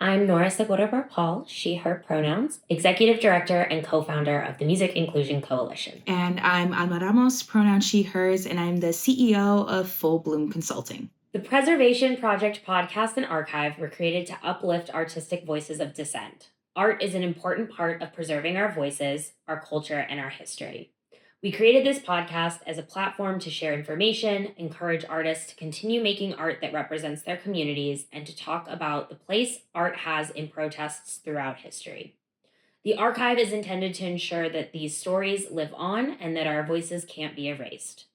I'm Nora Paul, she, her pronouns, Executive Director and co-founder of the Music Inclusion Coalition. And I'm Alma Ramos, pronoun she, hers, and I'm the CEO of Full Bloom Consulting. The Preservation Project podcast and archive were created to uplift artistic voices of dissent. Art is an important part of preserving our voices, our culture, and our history. We created this podcast as a platform to share information, encourage artists to continue making art that represents their communities, and to talk about the place art has in protests throughout history. The archive is intended to ensure that these stories live on and that our voices can't be erased.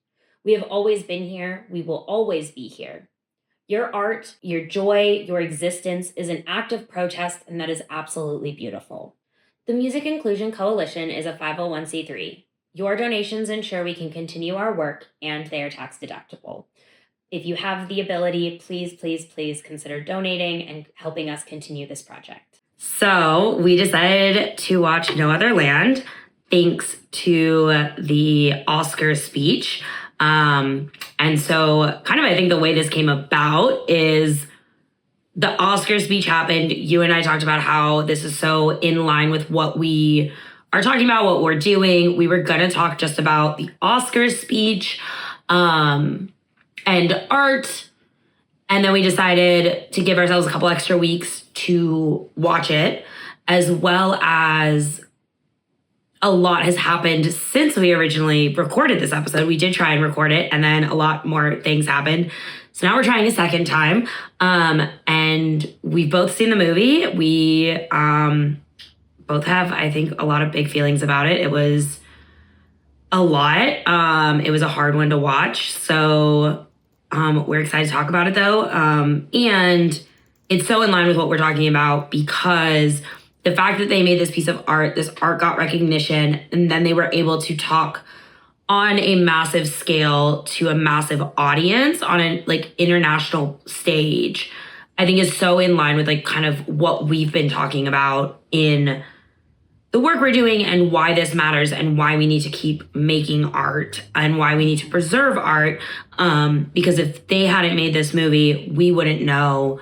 We have always been here. We will always be here. Your art, your joy, your existence is an act of protest, and that is absolutely beautiful. The Music Inclusion Coalition is a 501c3. Your donations ensure we can continue our work, and they are tax deductible. If you have the ability, please consider donating and helping us continue this project. So we decided to watch No Other Land, thanks to the Oscar speech. And so kind of I think the way this came about is the Oscar speech happened. You and I talked about how this is so in line with what we are talking about, what we're doing. We were going to talk just about the Oscar speech and art. And then we decided to give ourselves a couple extra weeks to watch it, as well as a lot has happened since we originally recorded this episode. We did try and record it, and then a lot more things happened. So now we're trying a second time. And we've both seen the movie. We both have, I think, a lot of big feelings about it. It was a lot. It was a hard one to watch. So we're excited to talk about it, though. And it's so in line with what we're talking about because the fact that they made this piece of art, this art got recognition, and then they were able to talk on a massive scale to a massive audience on an international stage, I think is so in line with kind of what we've been talking about in the work we're doing and why this matters and why we need to keep making art and why we need to preserve art. Because if they hadn't made this movie, we wouldn't know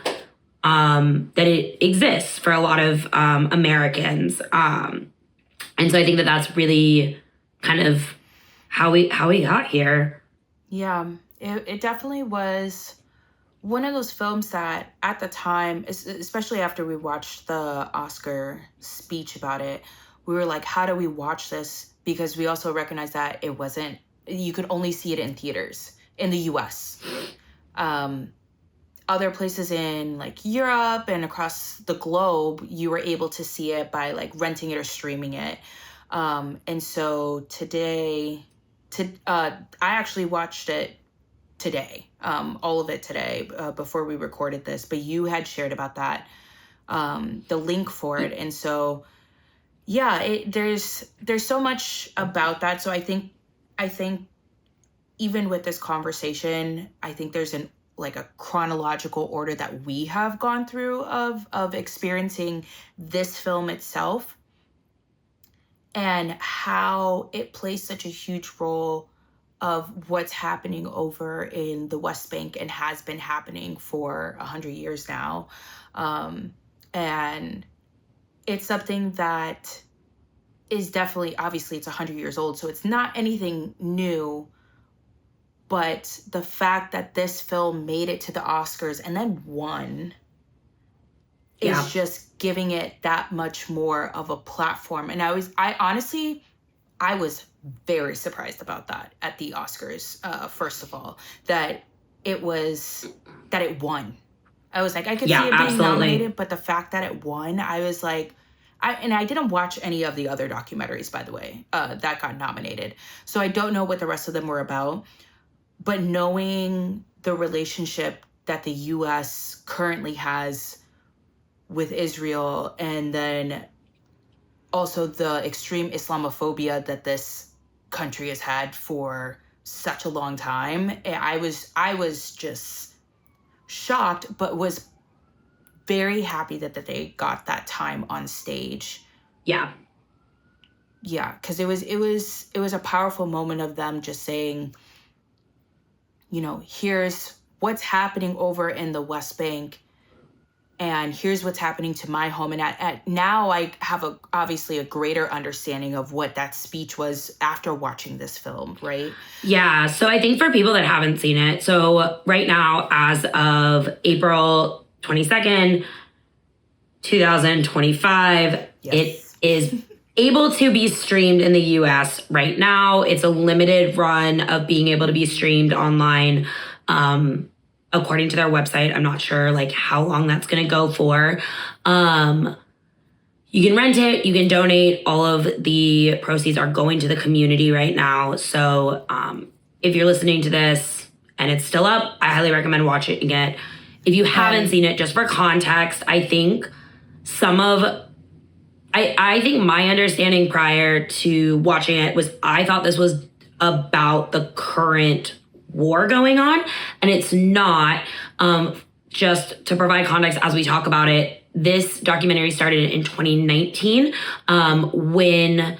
that it exists for a lot of Americans. And so I think that that's really kind of how we got here. Yeah, it definitely was one of those films that at the time, especially after we watched the Oscar speech about it, we were like, how do we watch this? Because we also recognized that you could only see it in theaters in the US. Other places in Europe and across the globe, you were able to see it by renting it or streaming it. And so today, I actually watched it today, all of it today, before we recorded this, but you had shared about that, the link for it. And so, yeah, there's so much about that. So I think even with this conversation, I think there's a chronological order that we have gone through of experiencing this film itself and how it plays such a huge role of what's happening over in the West Bank and has been happening for 100 years now. And it's something that is definitely, obviously it's 100 years old, so it's not anything new. But the fact that this film made it to the Oscars and then won is just giving it that much more of a platform. And I honestly was very surprised about that at the Oscars, first of all, that it won. I was like, I could see it being nominated, but the fact that it won, I was like, I didn't watch any of the other documentaries, by the way, that got nominated. So I don't know what the rest of them were about. But knowing the relationship that the U.S. currently has with Israel, and then also the extreme Islamophobia that this country has had for such a long time, I was just shocked, but was very happy that they got that time on stage. Yeah, because it was a powerful moment of them just saying, here's what's happening over in the West Bank, and here's what's happening to my home. And now I have obviously a greater understanding of what that speech was after watching this film, right? Yeah, so I think for people that haven't seen it, so right now, as of April 22nd, 2025, Yes. it is able to be streamed in the US right now. It's a limited run of being able to be streamed online. According to their website, I'm not sure like how long that's going to go for. You can rent it, you can donate. All of the proceeds are going to the community right now. So if you're listening to this and it's still up, I highly recommend watching it. If you haven't seen it, just for context, I think I think my understanding prior to watching it was I thought this was about the current war going on, and it's not. Just to provide context as we talk about it, this documentary started in 2019 when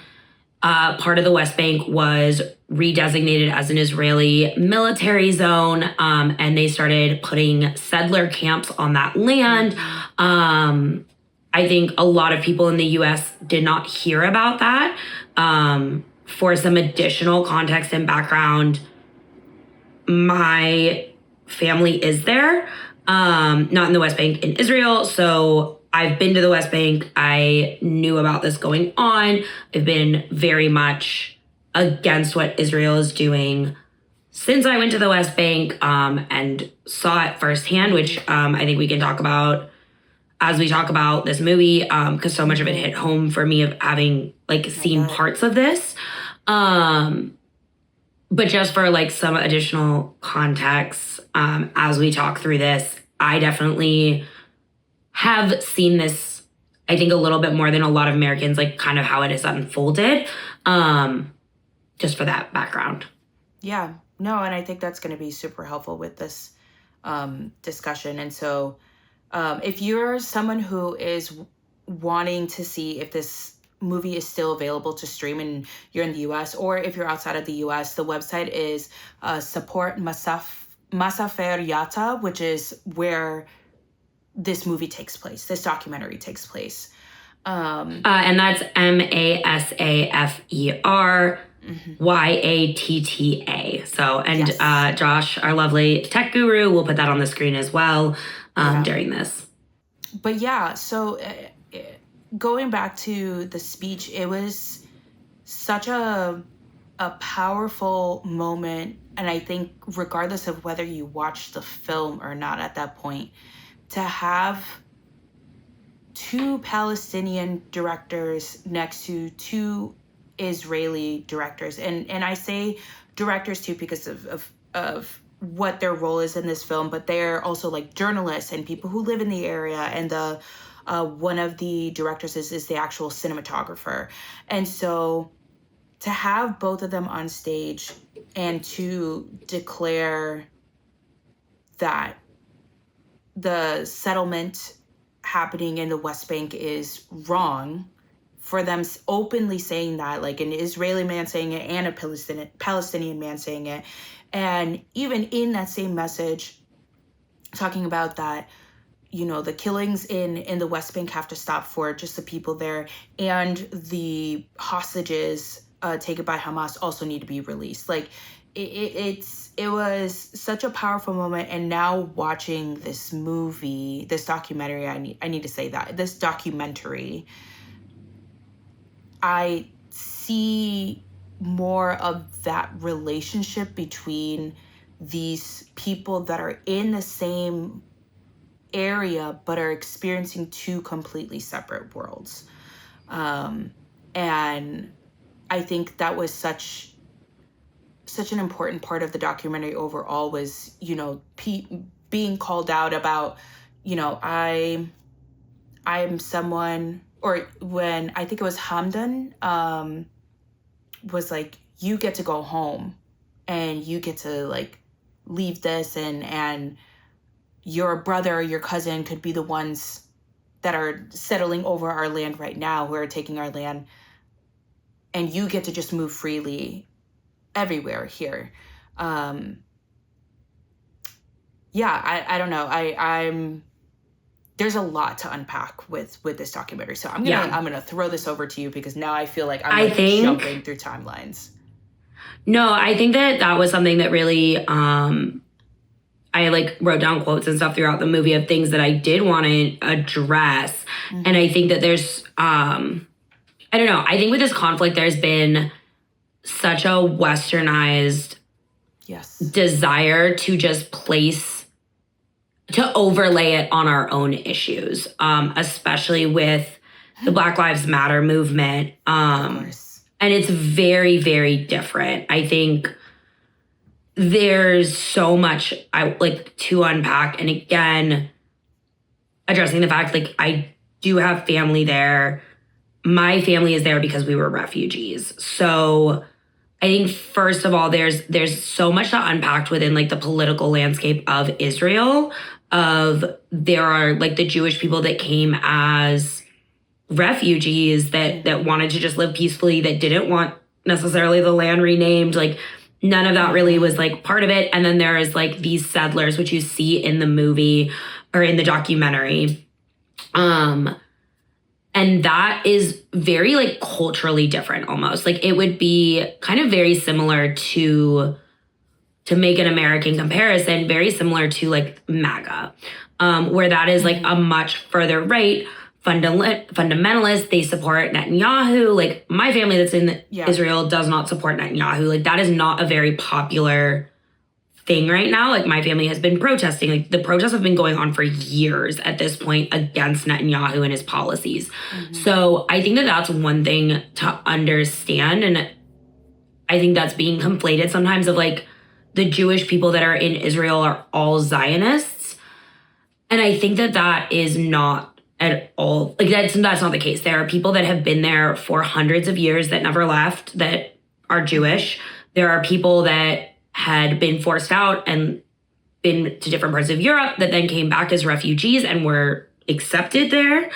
part of the West Bank was redesignated as an Israeli military zone, and they started putting settler camps on that land. I think a lot of people in the US did not hear about that. For some additional context and background, my family is there, not in the West Bank, in Israel. So I've been to the West Bank. I knew about this going on. I've been very much against what Israel is doing since I went to the West Bank and saw it firsthand, which I think we can talk about as we talk about this movie, because so much of it hit home for me of having like seen parts of this. But just for like some additional context, as we talk through this, I definitely have seen this, I think, a little bit more than a lot of Americans, like kind of how it is unfolded, just for that background. Yeah, no, and I think that's going to be super helpful with this discussion. And so if you're someone who is wanting to see if this movie is still available to stream and you're in the US, or if you're outside of the US, the website is Support Masafer Yatta, which is where this movie takes place, this documentary takes place. And that's MASAFER. YATTA. So, and yes. Josh, our lovely tech guru, will put that on the screen as well during this. But yeah, so going back to the speech, it was such a powerful moment. And I think regardless of whether you watched the film or not at that point, to have two Palestinian directors next to two Israeli directors, and I say directors too because of what their role is in this film, but they're also like journalists and people who live in the area, and the one of the directors is the actual cinematographer. And so to have both of them on stage and to declare that the settlement happening in the West Bank is wrong, for them openly saying that, like an Israeli man saying it and a Palestinian man saying it. And even in that same message, talking about that, you know, the killings in the West Bank have to stop for just the people there, and the hostages taken by Hamas also need to be released. Like it was such a powerful moment. And now watching this movie, this documentary, I need to say that this documentary, I see more of that relationship between these people that are in the same area but are experiencing two completely separate worlds. And I think that was such an important part of the documentary overall, was, you know, being called out about, you know, I'm someone, or when I think it was Hamdan was like, you get to go home and you get to like leave this, and your brother or your cousin could be the ones that are settling over our land right now, who are taking our land, and you get to just move freely everywhere here. Yeah, I don't know. there's a lot to unpack with this documentary. So I'm gonna throw this over to you, because now I feel like I'm jumping through timelines. No, I think that was something that really I like wrote down quotes and stuff throughout the movie of things that I did want to address. Mm-hmm. And I think that there's I don't know, I think with this conflict there's been such a westernized desire to just to overlay it on our own issues, especially with the Black Lives Matter movement. Of course. And it's very, very different. I think there's so much to unpack. And again, addressing the fact, like, I do have family there. My family is there because we were refugees. So I think, first of all, there's so much to unpack within, like, the political landscape of Israel. There are, like, the Jewish people that came as refugees that wanted to just live peacefully, that didn't want necessarily the land renamed. Like, none of that really was, like, part of it. And then there is, like, these settlers, which you see in the movie or in the documentary. And that is very, like, culturally different almost. Like, it would be kind of very similar to make an American comparison, very similar to, like, MAGA, where that is, like, a much further right fundamentalist. They support Netanyahu. Like, my family that's in Israel does not support Netanyahu. Like, that is not a very popular thing right now. Like, my family has been protesting. Like, the protests have been going on for years at this point against Netanyahu and his policies. Mm-hmm. So I think that that's one thing to understand. And I think that's being conflated sometimes, of, like, the Jewish people that are in Israel are all Zionists. And I think that is not at all, like, that's not the case. There are people that have been there for hundreds of years that never left, that are Jewish. There are people that had been forced out and been to different parts of Europe that then came back as refugees and were accepted there.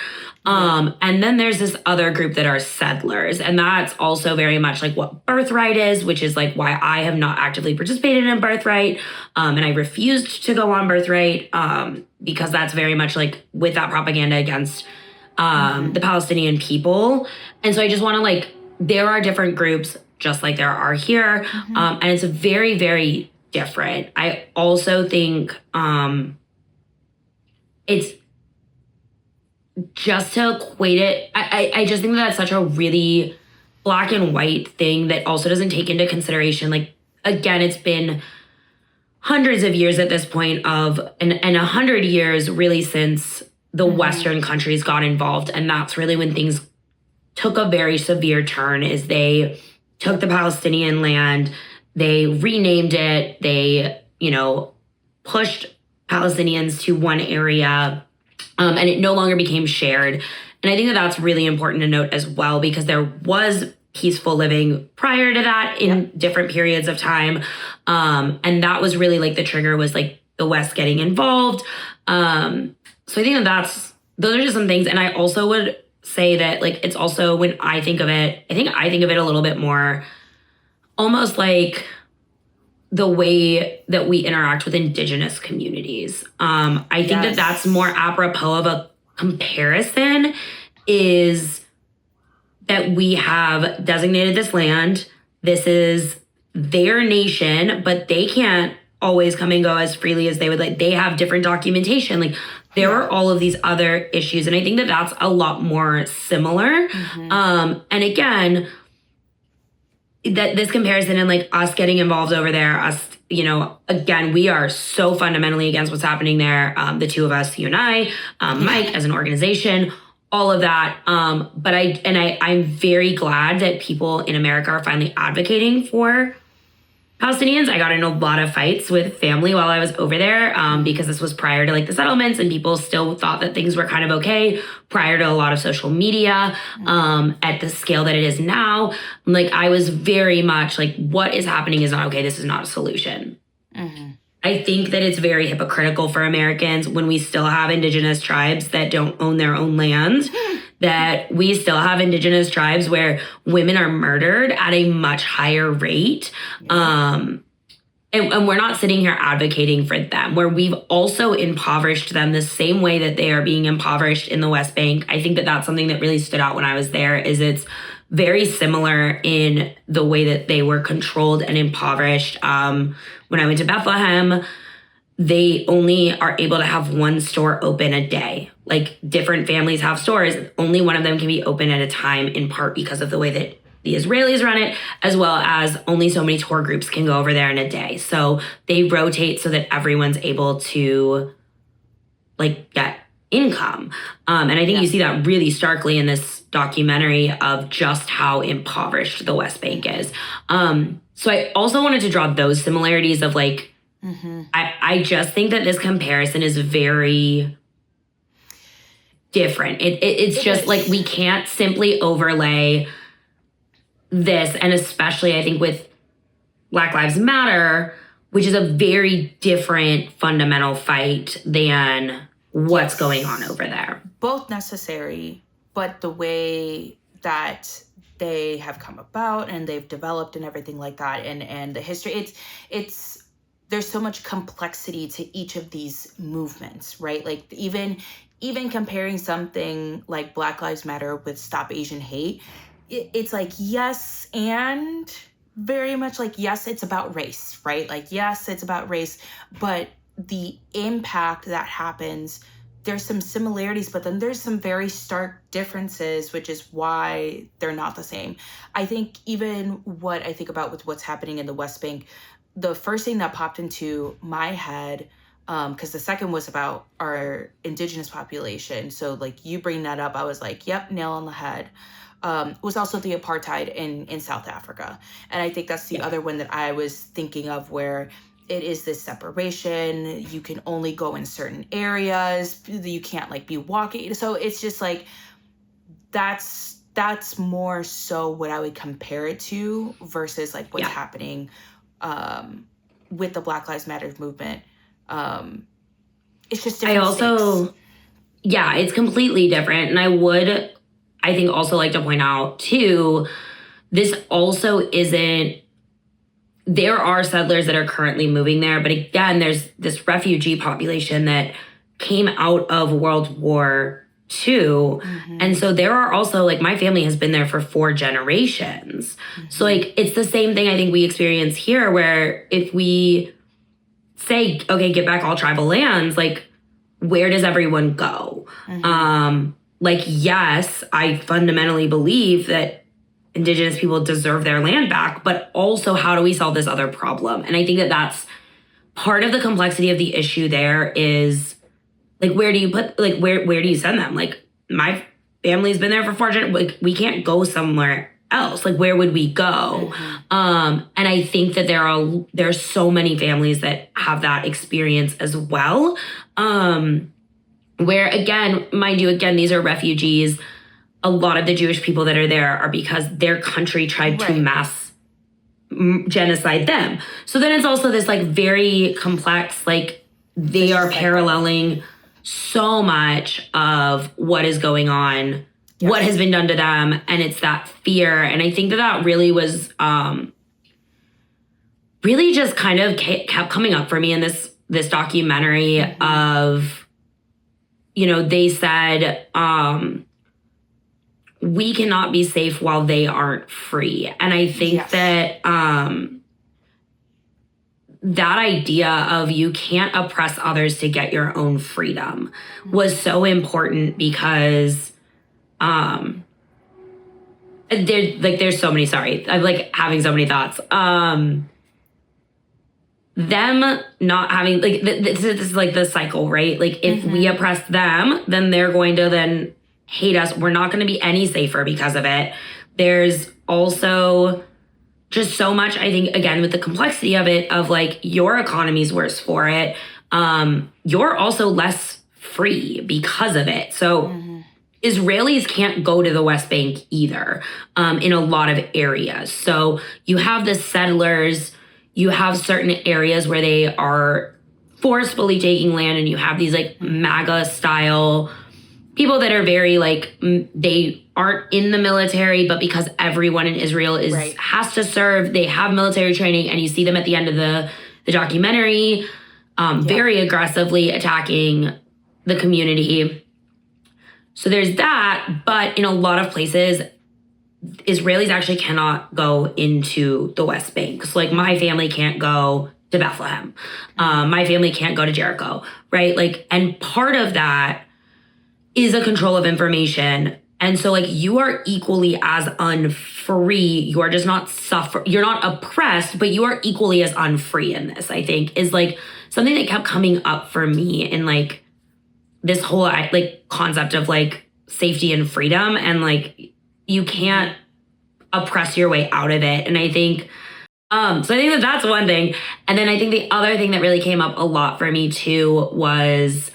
And then there's this other group that are settlers. And that's also very much like what Birthright is, which is, like, why I have not actively participated in Birthright. And I refused to go on Birthright because that's very much, like, with that propaganda against the Palestinian people. And so I just want to, like, there are different groups just like there are here. And it's very, very different. I also think it's just to equate it, I just think that's such a really black and white thing that also doesn't take into consideration, like, again, it's been hundreds of years at this point and 100 years really since the Western countries got involved. And that's really when things took a very severe turn, is they took the Palestinian land, they renamed it, they, pushed Palestinians to one area, and it no longer became shared. And I think that that's really important to note as well, because there was peaceful living prior to that in different periods of time. And that was really, like, the trigger was, like, the West getting involved. So I think those are just some things. And I also would say that, like, it's also, when I think of it, I think of it a little bit more almost like the way that we interact with Indigenous communities. I think that that's more apropos of a comparison, is that we have designated this land. This is their nation, but they can't always come and go as freely as they would like. They have different documentation. Like, there are all of these other issues. And I think that that's a lot more similar. And again, that this comparison and, like, us getting involved over there, us, again, we are so fundamentally against what's happening there. The two of us, you and I, Mike as an organization, all of that. But I'm very glad that people in America are finally advocating for Palestinians. I got in a lot of fights with family while I was over there, because this was prior to, like, the settlements, and people still thought that things were kind of okay prior to a lot of social media at the scale that it is now. Like, I was very much like, what is happening is not okay. This is not a solution. I think that it's very hypocritical for Americans when we still have Indigenous tribes that don't own their own land, that we still have Indigenous tribes where women are murdered at a much higher rate. And and we're not sitting here advocating for them, where we've also impoverished them the same way that they are being impoverished in the West Bank. I think that that's something that really stood out when I was there, is it's very similar in the way that they were controlled and impoverished. When I went to Bethlehem, they only are able to have one store open a day. Like, different families have stores, only one of them can be open at a time, in part because of the way that the Israelis run it, as well as only so many tour groups can go over there in a day. So they rotate so that everyone's able to like get income. And I think you see that really starkly in this documentary of just how impoverished the West Bank is. So I also wanted to draw those similarities of like, I just think that this comparison is very different. It's just like, we can't simply overlay this, and especially I think with Black Lives Matter, which is a very different fundamental fight than what's going on over there. Both necessary, but the way that they have come about and they've developed and everything like that, and the history, it's there's so much complexity to each of these movements, right? Like even comparing something like Black Lives Matter with Stop Asian Hate, it's like, yes, and very much like, yes, it's about race, right? Like, yes, it's about race, but the impact that happens, there's some similarities, but then there's some very stark differences, which is why they're not the same. I think even what I think about with what's happening in the West Bank, the first thing that popped into my head, because the second was about our indigenous population. So like you bring that up, I was like, yep, nail on the head. Was also the apartheid in South Africa. And I think that's the other one that I was thinking of, where it is this separation. You can only go in certain areas. You can't like be walking. So it's just like, that's more so what I would compare it to versus like what's happening with the Black Lives Matter movement. It's just different stakes. It's completely different. And I think also like to point out too, this also isn't, there are settlers that are currently moving there, but again, there's this refugee population that came out of World War II. And so there are also, like, my family has been there for 4 generations. So like, it's the same thing I think we experience here, where if we say, okay, get back all tribal lands, like, where does everyone go? Like, yes, I fundamentally believe that Indigenous people deserve their land back, but also how do we solve this other problem? And I think that that's part of the complexity of the issue there is, like, where do you put, like, where do you send them? Like, my family's been there for 4 generations. Like, we can't go somewhere else. Like, where would we go? And I think that there's so many families that have that experience as well. Where, again, mind you, again, these are refugees. A lot of the Jewish people that are there are because their country tried to mass genocide them. So then it's also this, like, very complex, like, they are paralleling so much of what is going on, what has been done to them, and it's that fear. And I think that really was really just kind of kept coming up for me in this documentary of, you know, they said, we cannot be safe while they aren't free. And I think that that idea of you can't oppress others to get your own freedom was so important, because there's so many, sorry, I'm like having so many thoughts. Them not having, like, this is like the cycle, right? Like, if we oppress them, then they're going to then hate us. We're not going to be any safer because of it. There's also just so much, I think, again, with the complexity of it, of like, your economy's worse for it. You're also less free because of it. So Israelis can't go to the West Bank either, in a lot of areas. So you have the settlers, you have certain areas where they are forcefully taking land, and you have these like MAGA style people that are very like, they aren't in the military, but because everyone in Israel has to serve, they have military training, and you see them at the end of the the documentary, very aggressively attacking the community. So there's that, but in a lot of places, Israelis actually cannot go into the West Bank. So like my family can't go to Bethlehem. My family can't go to Jericho, right? Like, and part of that is a control of information. And so like you are equally as unfree. You are just not you're not oppressed, but you are equally as unfree in this, I think, is like something that kept coming up for me in like this whole like concept of like safety and freedom, and like you can't oppress your way out of it. And I think so I think that that's one thing. And then I think the other thing that really came up a lot for me too was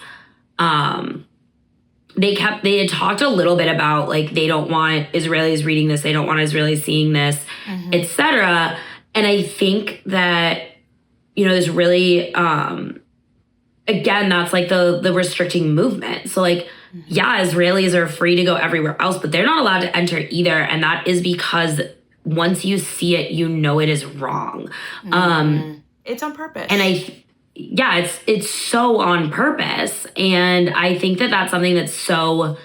they had talked a little bit about like they don't want Israelis reading this, they don't want Israelis seeing this, etc. And I think that, you know, there's really again, that's like the restricting movement. So like, yeah, Israelis are free to go everywhere else, but they're not allowed to enter either. And that is because once you see it, you know it is wrong. It's on purpose. And it's so on purpose. And I think that that's something that's so,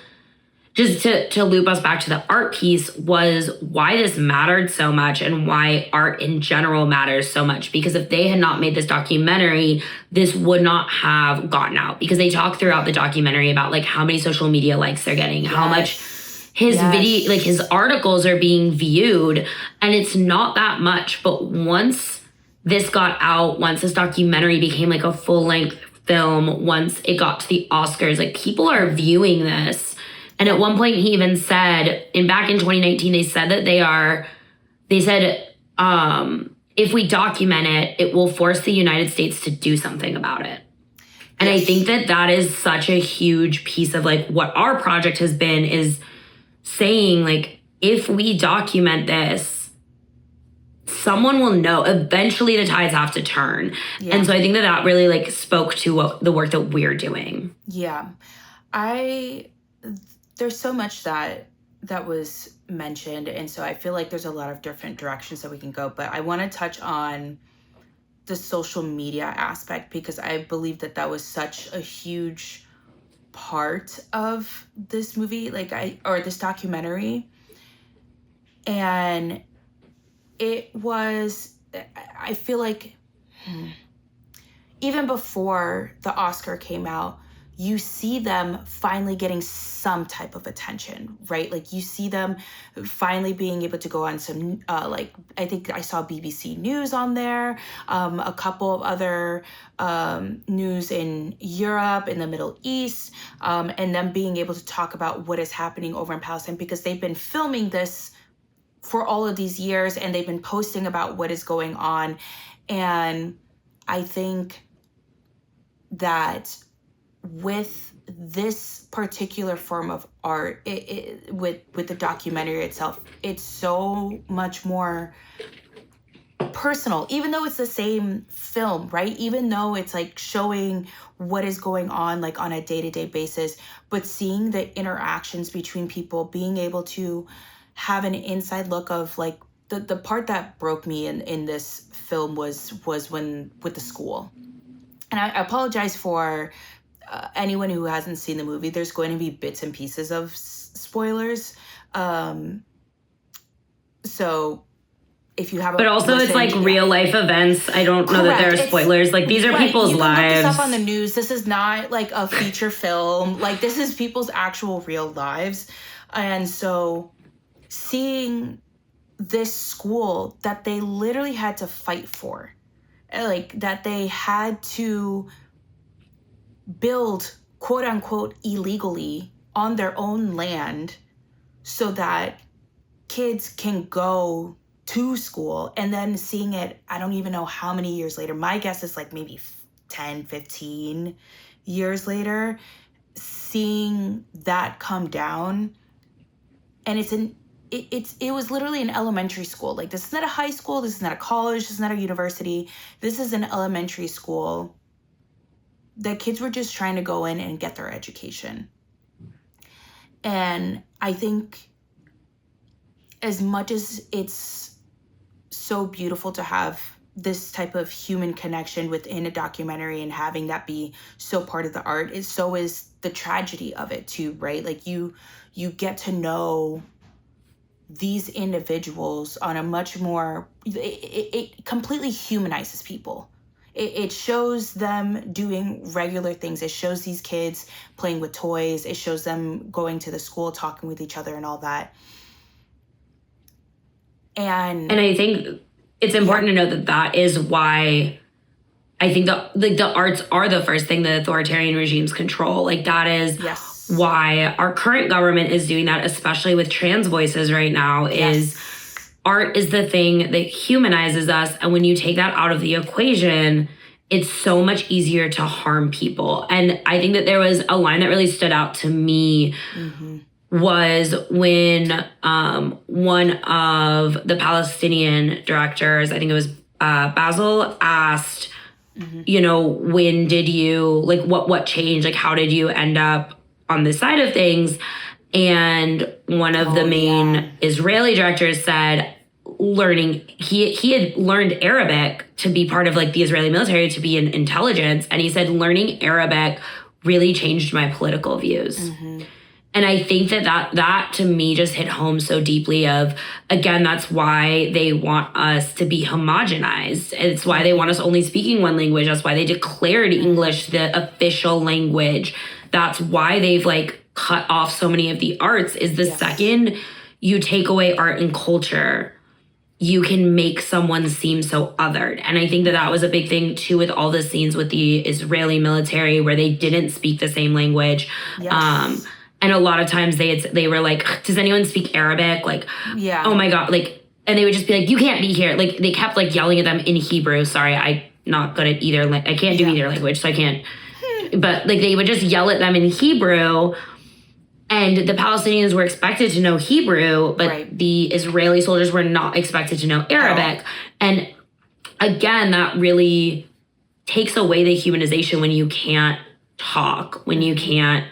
just to loop us back to the art piece, was why this mattered so much and why art in general matters so much. Because if they had not made this documentary, this would not have gotten out. Because they talk throughout the documentary about like how many social media likes they're getting, how much his video, like his articles are being viewed, and it's not that much. But once this got out, once this documentary became like a full-length film, once it got to the Oscars, like people are viewing this. And at one point he even said, back in 2019, they said if we document it, it will force the United States to do something about it. And I think that that is such a huge piece of like what our project has been, is saying like, if we document this, someone will know. Eventually the tides have to turn. And so I think that that really like spoke to the work that we're doing. Yeah. There's so much that was mentioned. And so I feel like there's a lot of different directions that we can go. But I want to touch on the social media aspect, because I believe that that was such a huge part of this movie, or this documentary. And it was, I feel like even before the Oscar came out, you see them finally getting some type of attention, right? Like you see them finally being able to go on some, I think I saw BBC News on there, a couple of other news in Europe, in the Middle East, and them being able to talk about what is happening over in Palestine, because they've been filming this for all of these years and they've been posting about what is going on. And I think that with this particular form of art, with the documentary itself, it's so much more personal, even though it's the same film, right? Even though it's like showing what is going on like on a day-to-day basis, but seeing the interactions between people, being able to have an inside look of like the part that broke me in this film was when with the school. And I apologize for anyone who hasn't seen the movie. There's going to be bits and pieces of spoilers. So if you haven't, but also it's like real life events. I don't know that there are spoilers. Like these are people's lives. You can look this up on the news. This is not like a feature film. Like this is people's actual real lives. And so seeing this school that they literally had to fight for, like that they had to build, quote unquote, illegally on their own land so that kids can go to school, and then seeing it, I don't even know how many years later. My guess is like maybe 10, 15 years later, seeing that come down. And it was literally an elementary school. Like this is not a high school, this is not a college, this is not a university. This is an elementary school that kids were just trying to go in and get their education. And I think as much as it's so beautiful to have this type of human connection within a documentary and having that be so part of the art is the tragedy of it too, right? Like you get to know these individuals on a much more, it completely humanizes people. It shows them doing regular things. It shows these kids playing with toys. It shows them going to the school, talking with each other and all that. And I think it's important to know that is why I think the arts are the first thing that authoritarian regimes control. Like that is why our current government is doing that, especially with trans voices right now, is art is the thing that humanizes us. And when you take that out of the equation, it's so much easier to harm people. And I think that there was a line that really stood out to me was when one of the Palestinian directors, I think it was Basil, asked, you know, when did you, like, what changed? Like, how did you end up on this side of things? And one of the main Israeli directors said, he had learned Arabic to be part of like the Israeli military, to be in intelligence. And he said, learning Arabic really changed my political views. And I think that to me just hit home so deeply of, again, that's why they want us to be homogenized. It's why they want us only speaking one language. That's why they declared English the official language. That's why they've like cut off so many of the arts, is the second you take away art and culture, you can make someone seem so othered. And I think that was a big thing too with all the scenes with the Israeli military where they didn't speak the same language. And a lot of times they were like, does anyone speak Arabic? Like, oh my God. Like, and they would just be like, you can't be here. Like they kept like yelling at them in Hebrew. Sorry, I'm not good at either. I can't do either language, so I can't. But like they would just yell at them in Hebrew. And the Palestinians were expected to know Hebrew, but the Israeli soldiers were not expected to know Arabic. And again, that really takes away the humanization when you can't talk, when you can't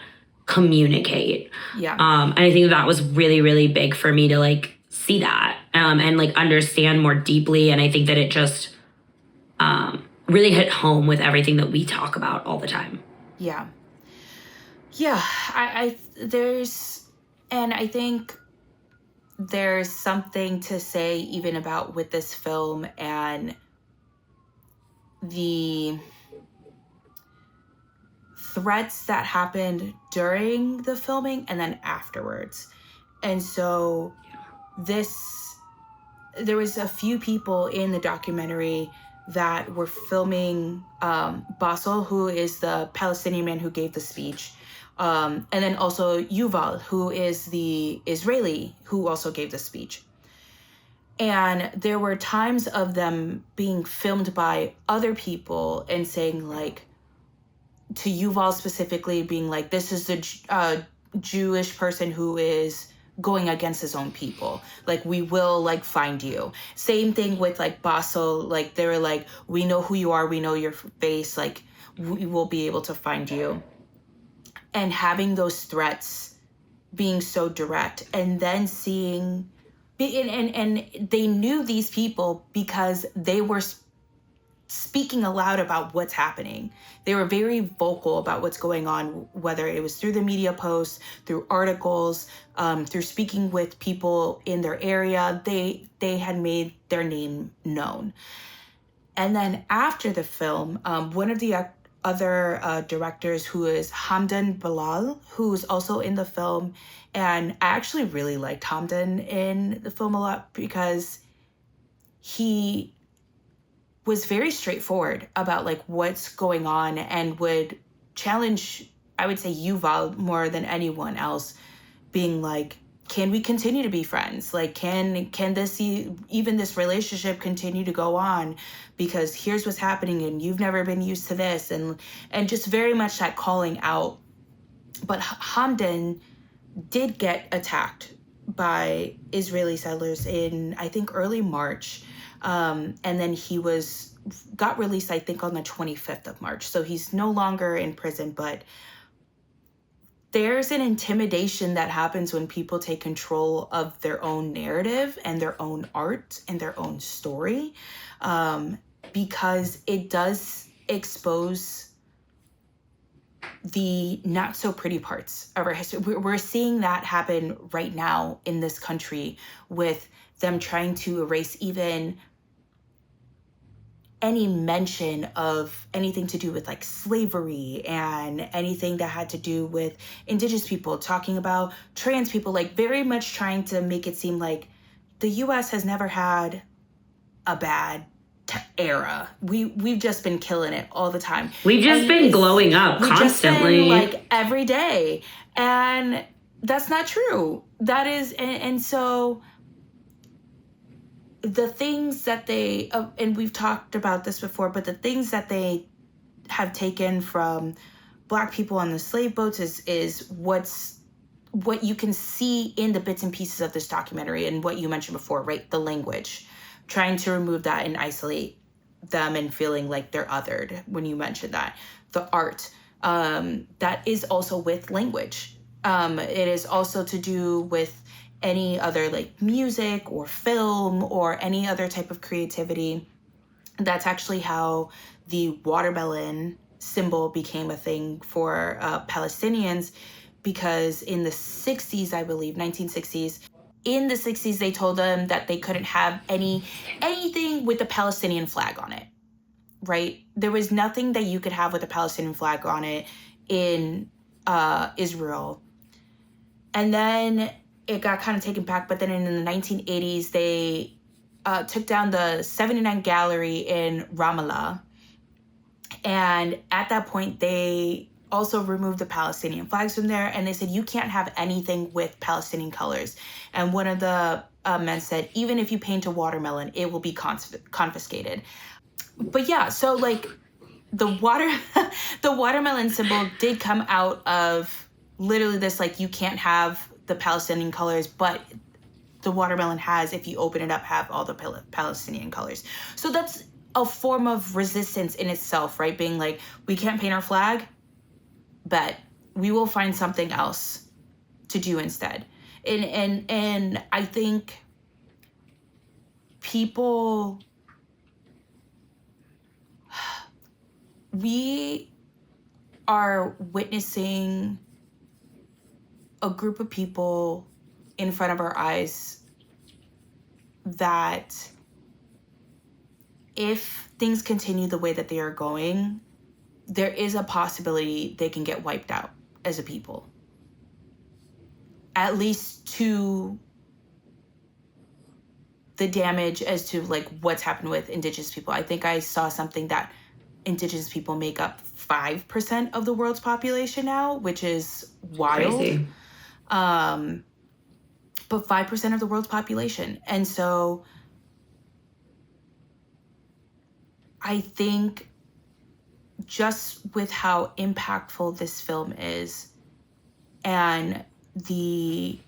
communicate. And I think that was really, really big for me to like see that and like understand more deeply. And I think that it just really hit home with everything that we talk about all the time. I think there's something to say even about with this film and the threats that happened during the filming and then afterwards. And so there was a few people in the documentary that were filming Basil, who is the Palestinian man who gave the speech. And then also Yuval, who is the Israeli who also gave the speech. And there were times of them being filmed by other people and saying like, to Yuval specifically being like, this is the Jewish person who is going against his own people. Like, we will like find you. Same thing with like Basil. Like they were like, we know who you are. We know your face. Like we will be able to find you. And having those threats being so direct and then seeing, and they knew these people because they were speaking aloud about what's happening. They were very vocal about what's going on, whether it was through the media posts, through articles, through speaking with people in their area. They had made their name known. And then after the film, one of the other directors, who is Hamdan Bilal, who's also in the film, and I actually really liked Hamdan in the film a lot because he was very straightforward about like what's going on and would challenge, I would say, Yuval more than anyone else, being like, can we continue to be friends? Like, can this, even this relationship continue to go on? Because here's what's happening and you've never been used to this. And just very much that calling out. But Hamdan did get attacked by Israeli settlers in, I think, early March. And then he got released, I think, on the 25th of March. So he's no longer in prison, but there's an intimidation that happens when people take control of their own narrative and their own art and their own story. because it does expose the not so pretty parts of our history. We're seeing that happen right now in this country with them trying to erase even any mention of anything to do with like slavery and anything that had to do with indigenous people, talking about trans people, like very much trying to make it seem like the US has never had a bad era. We've just been killing it all the time. We've just been glowing up constantly. Just been, like every day. And that's not true. That is, and so the things that they, and we've talked about this before, but the things that they have taken from Black people on the slave boats is what you can see in the bits and pieces of this documentary and what you mentioned before, right? The language, trying to remove that and isolate them and feeling like they're othered when you mentioned that. The art, that is also with language. It is also to do with any other like music or film or any other type of creativity. That's actually how the watermelon symbol became a thing for Palestinians, because in the 60s, I believe, 1960s, in the 60s, they told them that they couldn't have anything with the Palestinian flag on it, right? There was nothing that you could have with a Palestinian flag on it in Israel. And then it got kind of taken back. But then in the 1980s, they took down the 79 Gallery in Ramallah. And at that point, they also removed the Palestinian flags from there. And they said, you can't have anything with Palestinian colors. And one of the men said, even if you paint a watermelon, it will be confiscated. But yeah, so like the watermelon symbol did come out of literally this, like, you can't have the Palestinian colors, but the watermelon has, if you open it up, have all the Palestinian colors. So that's a form of resistance in itself, right? Being like, we can't paint our flag, but we will find something else to do instead. And I think people, we are witnessing a group of people in front of our eyes that if things continue the way that they are going, there is a possibility they can get wiped out as a people. At least to the damage as to like what's happened with Indigenous people. I think I saw something that Indigenous people make up 5% of the world's population now, which is wild. Crazy. But 5% of the world's population. And so I think just with how impactful this film is, and the,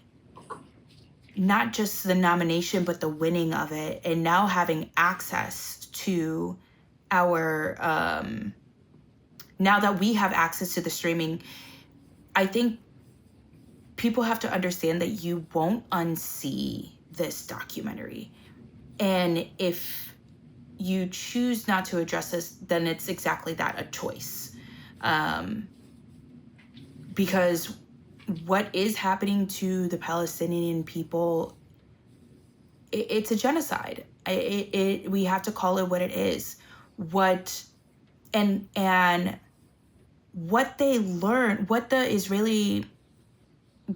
not just the nomination, but the winning of it, and now having access to our, now that we have access to the streaming, I think people have to understand that you won't unsee this documentary. And if you choose not to address this, then it's exactly that, a choice. Because what is happening to the Palestinian people, it's a genocide. We have to call it what it is. And what they learn, what the Israeli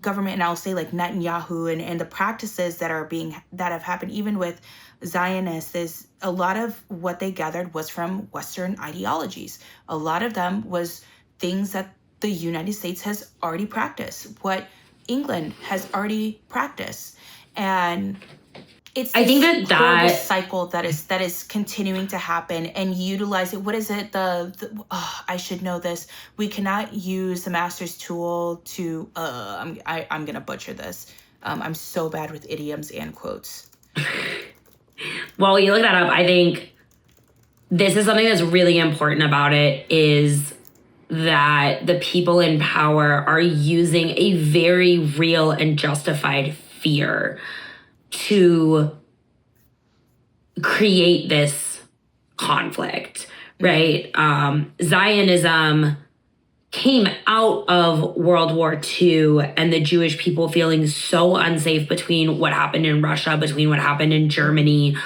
government, and I'll say like Netanyahu and the practices that have happened even with Zionists, is a lot of what they gathered was from Western ideologies. A lot of them was things that the United States has already practiced, what England has already practiced. And it's I think that cycle that is continuing to happen, and utilize it. What is it? I should know this. We cannot use the master's tool to. I'm gonna butcher this. I'm so bad with idioms and quotes. While you look that up, I think this is something that's really important about it, is that the people in power are using a very real and justified fear to create this conflict, right? Zionism came out of World War II and the Jewish people feeling so unsafe between what happened in Russia, between what happened in Germany,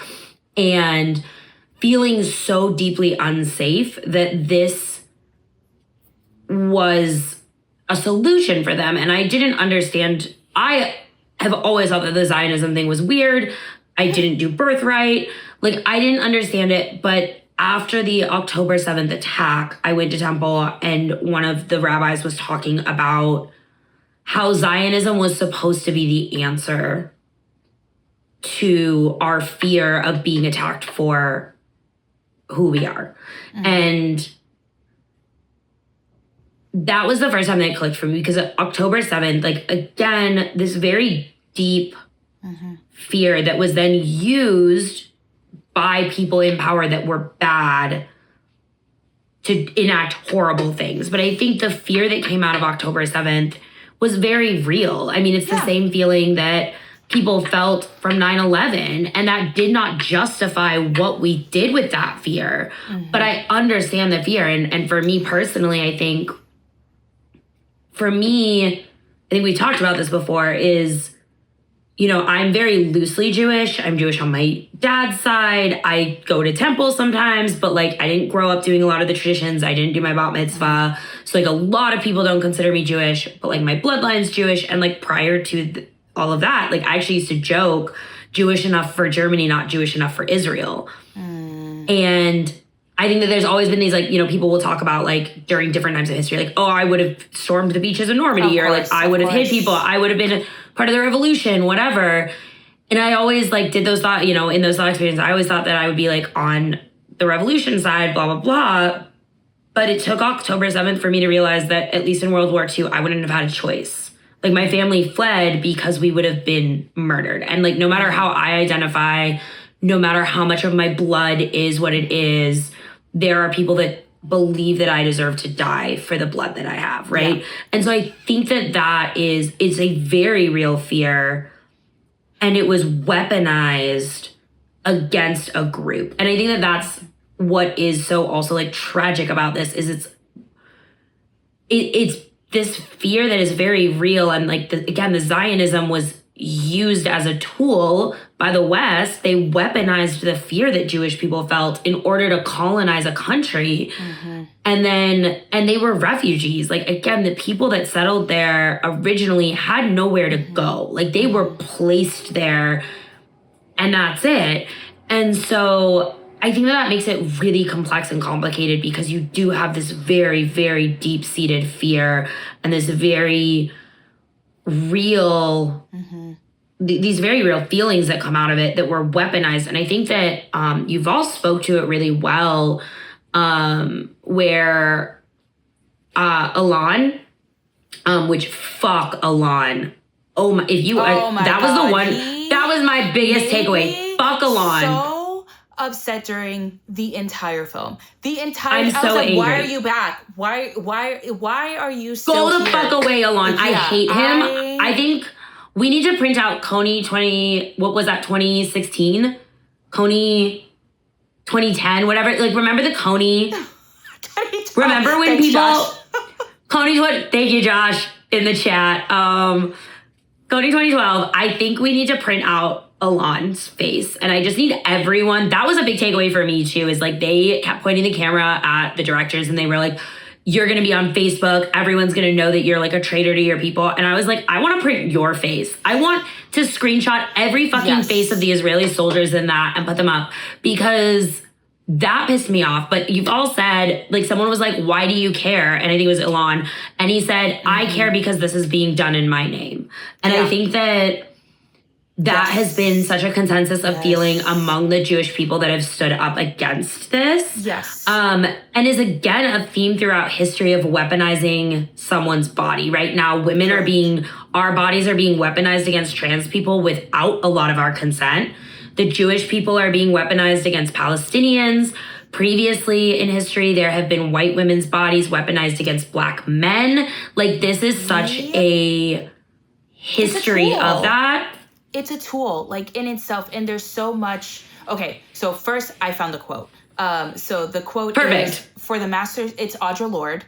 and feeling so deeply unsafe that this was a solution for them. And I didn't understand. I have always thought that the Zionism thing was weird. I didn't do birthright. Like, I didn't understand it. But after the October 7th attack, I went to temple and one of the rabbis was talking about how Zionism was supposed to be the answer to our fear of being attacked for who we are. And that was the first time that it clicked for me, because October 7th, like, again, this very deep fear that was then used by people in power that were bad to enact horrible things. But I think the fear that came out of October 7th was very real. I mean, it's the same feeling that people felt from 9/11, and that did not justify what we did with that fear. But I understand the fear. And for me personally, I think we talked about this before, is, you know, I'm very loosely Jewish. I'm Jewish on my dad's side. I go to temple sometimes, but like, I didn't grow up doing a lot of the traditions. I didn't do my bat mitzvah. So like, a lot of people don't consider me Jewish, but like, my bloodline's Jewish. And like, prior to all of that, like, I actually used to joke, Jewish enough for Germany, not Jewish enough for Israel. And I think that there's always been these, like, you know, people will talk about, like, during different times of history, like, oh, I would have stormed the beaches of Normandy, or like, I would have hit people, I would have been part of the revolution, whatever. And I always, like, did those thoughts, you know, in those thought experiences, I always thought that I would be, like, on the revolution side, blah, blah, blah. But it took October 7th for me to realize that, at least in World War II, I wouldn't have had a choice. Like, my family fled because we would have been murdered. And, like, no matter how I identify, no matter how much of my blood is what it is, there are people that believe that I deserve to die for the blood that I have, right? Yeah. And so I think that it's a very real fear, and it was weaponized against a group. And I think that that's what is so also, like, tragic about this, is it's this fear that is very real. And like, again, the Zionism was used as a tool by the West. They weaponized the fear that Jewish people felt in order to colonize a country. And they were refugees. Like, again, the people that settled there originally had nowhere to go. Like, they were placed there, and that's it. And so I think that makes it really complex and complicated, because you do have this very, very deep-seated fear and this very real, these very real feelings that come out of it that were weaponized. And I think that you've all spoke to it really well, where Alon, which fuck Alon. Oh my, that was the one, that was my biggest takeaway. Fuck Alon. So upset during the entire film. I'm so angry. Why are you back? Why are you still Go the here? fuck away, Alon. I hate him. I think we need to print out Coney 2016? Coney 2010, whatever. Like, remember the Coney? Remember when thank you, Josh, in the chat. Coney 2012, I think we need to print out Alon's face. And I just need everyone. That was a big takeaway for me too, is like, they kept pointing the camera at the directors and they were like, you're going to be on Facebook. Everyone's going to know that you're like a traitor to your people. And I was like, I want to print your face. I want to screenshot every fucking face of the Israeli soldiers in that and put them up, because that pissed me off. But you've all said, like, someone was like, why do you care? And I think it was Alon. And he said, I care because this is being done in my name. And I think that has been such a consensus of feeling among the Jewish people that have stood up against this. And is, again, a theme throughout history of weaponizing someone's body. Right now, our bodies are being weaponized against trans people without a lot of our consent. The Jewish people are being weaponized against Palestinians. Previously in history, there have been white women's bodies weaponized against Black men. Like, this is such a history of that. It's a tool, like, in itself. And there's so much. Okay, so first I found the quote. So the quote Perfect. is, for the master's, it's Audre Lorde,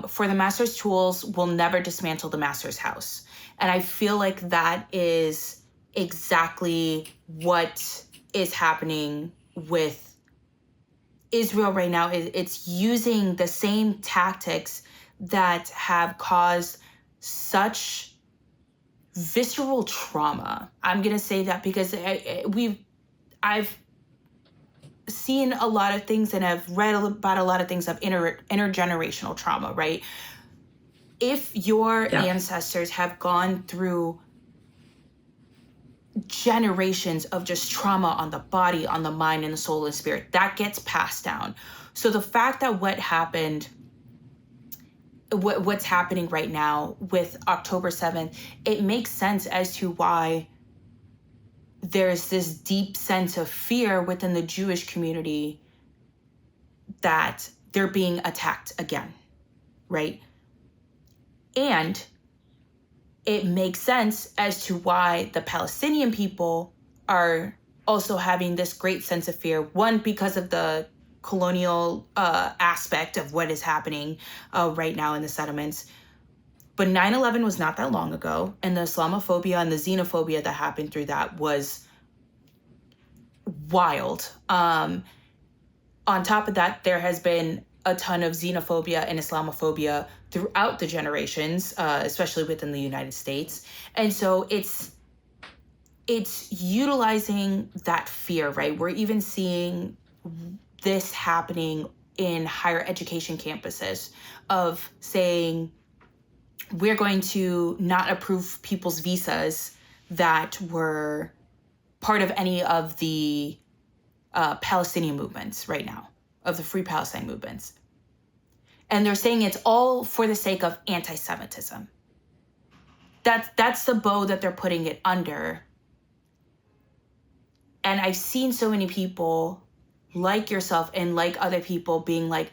for the master's tools will never dismantle the master's house. And I feel like that is exactly what is happening with Israel right now. It's using the same tactics that have caused such visceral trauma. I'm going to say that because I've seen a lot of things and I've read about a lot of things of intergenerational trauma, right? If your ancestors have gone through generations of just trauma on the body, on the mind, and the soul and spirit, that gets passed down. So the fact that what's happening right now with October 7th, it makes sense as to why there's this deep sense of fear within the Jewish community that they're being attacked again, right? And it makes sense as to why the Palestinian people are also having this great sense of fear. One, because of the colonial aspect of what is happening right now in the settlements. But 9/11 was not that long ago. And the Islamophobia and the xenophobia that happened through that was wild. On top of that, there has been a ton of xenophobia and Islamophobia throughout the generations, especially within the United States. And so it's utilizing that fear, right? We're even seeing this happening in higher education campuses of saying, we're going to not approve people's visas that were part of any of the Palestinian movements right now, of the Free Palestine movements. And they're saying it's all for the sake of anti-Semitism. That's the bow that they're putting it under. And I've seen so many people like yourself and like other people being like,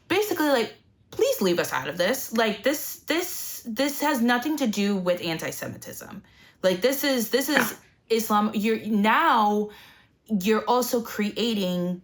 basically like, please leave us out of this. Like this has nothing to do with anti-Semitism. Like this is Islam. You're also creating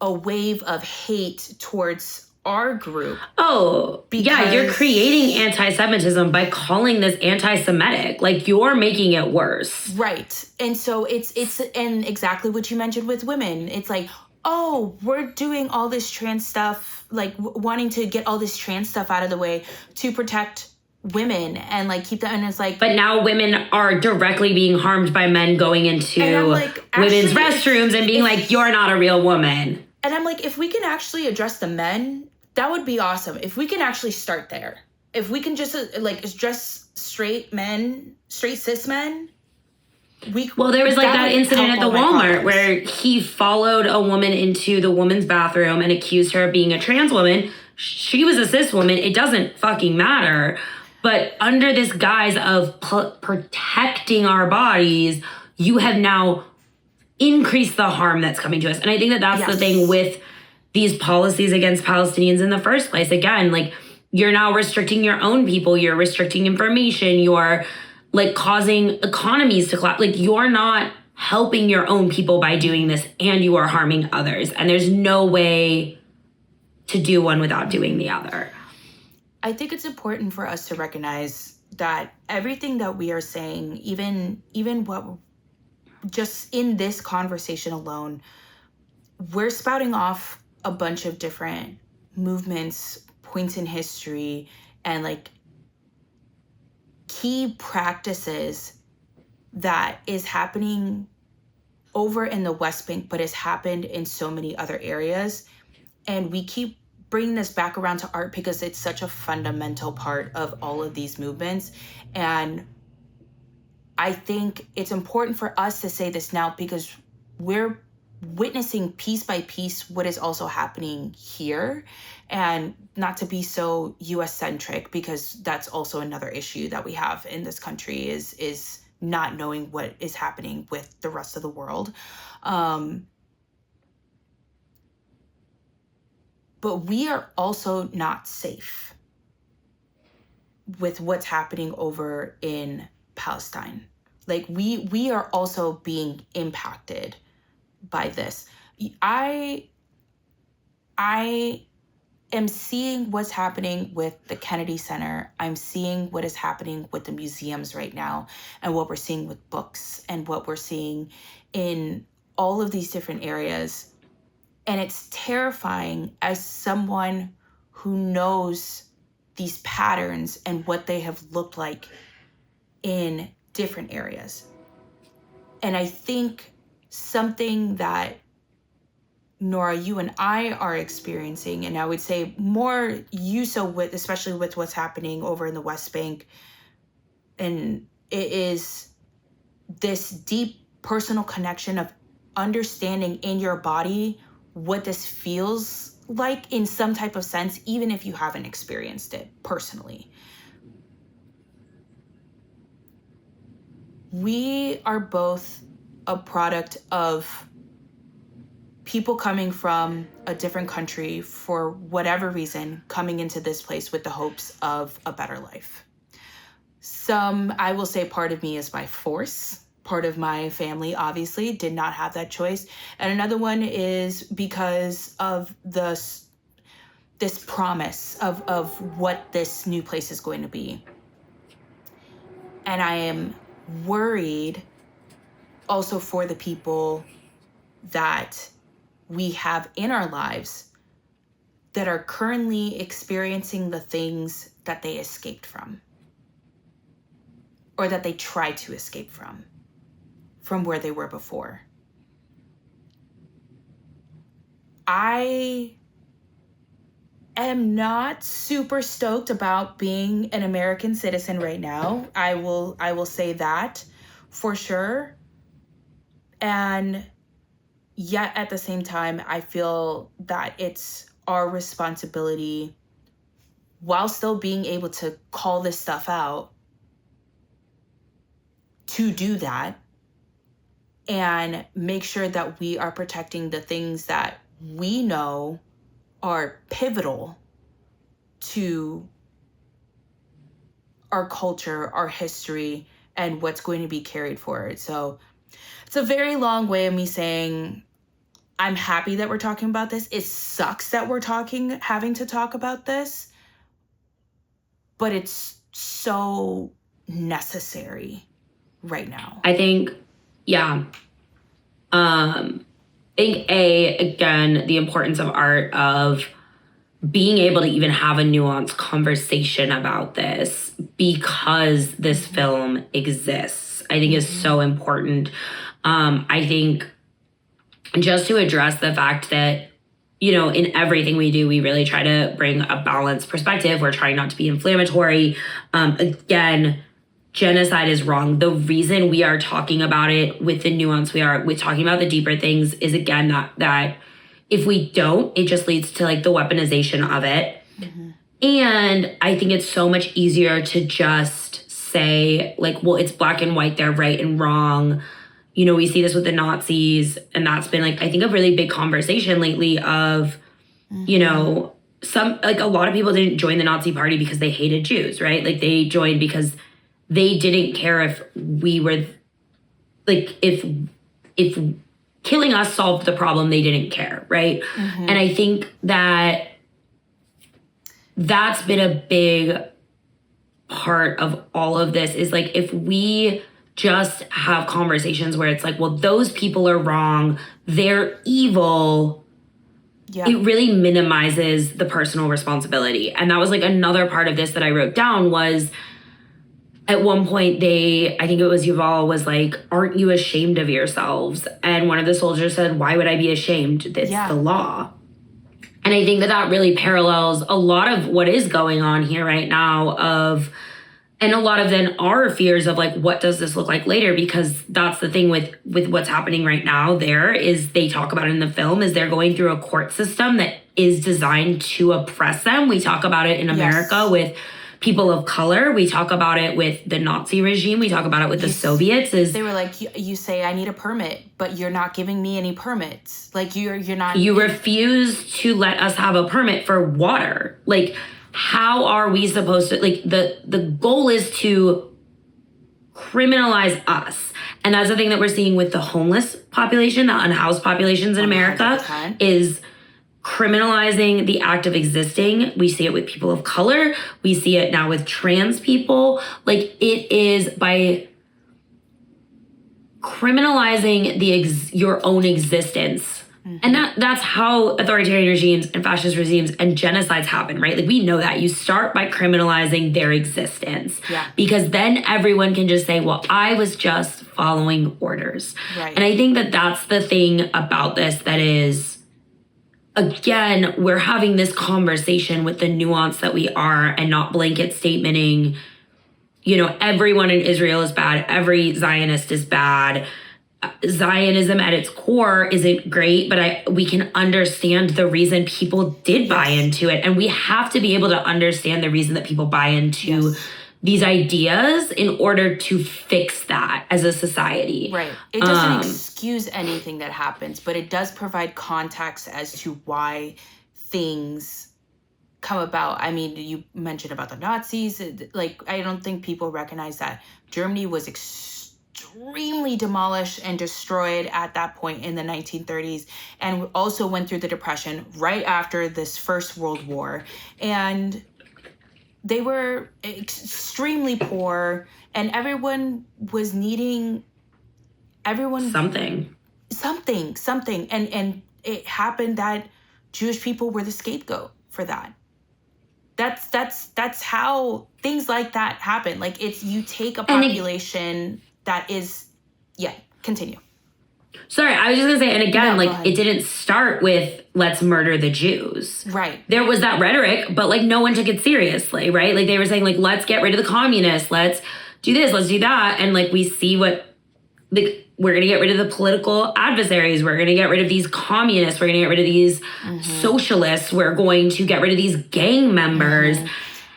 a wave of hate towards our group. Oh, yeah, you're creating anti-Semitism by calling this anti-Semitic. Like, you're making it worse. Right. And so it's and exactly what you mentioned with women. It's like, oh, we're doing all this trans stuff, like wanting to get all this trans stuff out of the way to protect women and like keep that. And it's like, but now women are directly being harmed by men going into women's restrooms and being like, you're not a real woman. And I'm like, if we can actually address the men, that would be awesome. If we can actually start there, if we can just address straight cis men. Well, there was like that incident at the Walmart where he followed a woman into the woman's bathroom and accused her of being a trans woman. She was a cis woman. It doesn't fucking matter. But under this guise of protecting our bodies, you have now increased the harm that's coming to us. And I think that that's the thing with these policies against Palestinians in the first place. Again, like, you're now restricting your own people. You're restricting information. You're like causing economies to collapse. Like, you're not helping your own people by doing this, and you are harming others. And there's no way to do one without doing the other. I think it's important for us to recognize that everything that we are saying, even what just in this conversation alone, we're spouting off a bunch of different movements, points in history, and like key practices that is happening over in the West Bank, but has happened in so many other areas. And we keep bringing this back around to art because it's such a fundamental part of all of these movements. And I think it's important for us to say this now because we're witnessing piece by piece what is also happening here, and not to be so US-centric, because that's also another issue that we have in this country is not knowing what is happening with the rest of the world. But we are also not safe with what's happening over in Palestine. Like we are also being impacted by this. I am seeing what's happening with the Kennedy Center. I'm seeing what is happening with the museums right now, and what we're seeing with books, and what we're seeing in all of these different areas. And it's terrifying as someone who knows these patterns and what they have looked like in different areas. And I think something that, Nora, you and I are experiencing, and I would say more you so with, especially with what's happening over in the West Bank, and it is this deep personal connection of understanding in your body what this feels like in some type of sense, even if you haven't experienced it personally. We are both a product of people coming from a different country for whatever reason, coming into this place with the hopes of a better life. Some, I will say, part of me is by force. Part of my family, obviously, did not have that choice. And another one is because of this promise of what this new place is going to be. And I am worried also for the people that we have in our lives that are currently experiencing the things that they escaped from, or that they tried to escape from where they were before. I am not super stoked about being an American citizen right now. I will say that for sure. And yet at the same time, I feel that it's our responsibility, while still being able to call this stuff out, to do that and make sure that we are protecting the things that we know are pivotal to our culture, our history, and what's going to be carried forward. So it's a very long way of me saying I'm happy that we're talking about this. It sucks that we're having to talk about this, but it's so necessary right now. I think, yeah. I think again, the importance of art, of being able to even have a nuanced conversation about this because this film exists, I think is so important. I think just to address the fact that, you know, in everything we do, we really try to bring a balanced perspective. We're trying not to be inflammatory. Again, genocide is wrong. The reason we are talking about it with the nuance we are, with talking about the deeper things, is again that if we don't, it just leads to like the weaponization of it. Mm-hmm. And I think it's so much easier to just say like, well, it's black and white, they're right and wrong. You know, we see this with the Nazis, and that's been like, I think, a really big conversation lately of, you know, some, like a lot of people didn't join the Nazi party because they hated Jews, right? Like they joined because they didn't care if we were, like, if killing us solved the problem, they didn't care, right? Mm-hmm. And I think that that's been a big part of all of this, is like, if we just have conversations where it's like, well, those people are wrong, they're evil, it really minimizes the personal responsibility. And that was like another part of this that I wrote down was, at one point I think it was Yuval, was like, aren't you ashamed of yourselves? And one of the soldiers said, why would I be ashamed? It's the law. And I think that really parallels a lot of what is going on here right now, and a lot of then our fears of like, what does this look like later? Because that's the thing with what's happening right now there, is they talk about it in the film, is they're going through a court system that is designed to oppress them. We talk about it in America with people of color. We talk about it with the Nazi regime. We talk about it with the Soviets. They were like, you say, I need a permit, but you're not giving me any permits. Like you're not. You refuse to let us have a permit for water. Like, how are we supposed to, like, the goal is to criminalize us. And that's the thing that we're seeing with the homeless population, the unhoused populations in America, 100%. is criminalizing the act of existing. We see it with people of color. We see it now with trans people. Like, it is by criminalizing your own existence. And that's how authoritarian regimes and fascist regimes and genocides happen, right? Like, we know that. You start by criminalizing their existence. Yeah. Because then everyone can just say, well, I was just following orders. Right. And I think that that's the thing about this that is, again, we're having this conversation with the nuance that we are, and not blanket statementing, everyone in Israel is bad. Every Zionist is bad. Zionism at its core isn't great, but we can understand the reason people did buy into it. And we have to be able to understand the reason that people buy into these ideas in order to fix that as a society. Right. It doesn't excuse anything that happens, but it does provide context as to why things come about. I mean, you mentioned about the Nazis. Like, I don't think people recognize that Germany was extremely demolished and destroyed at that point in the 1930s, and also went through the Depression right after this First World War. And they were extremely poor, and everyone was needing something. And it happened that Jewish people were the scapegoat for that. That's how things like that happen. Like, it's, you take a population that is, continue. Sorry, I was just gonna say, and again, it didn't start with let's murder the Jews. Right. There was that rhetoric, but no one took it seriously, right? Like, they were saying, let's get rid of the communists, let's do this, let's do that. And we see we're gonna get rid of the political adversaries, we're gonna get rid of these communists, we're gonna get rid of these socialists, we're going to get rid of these gang members.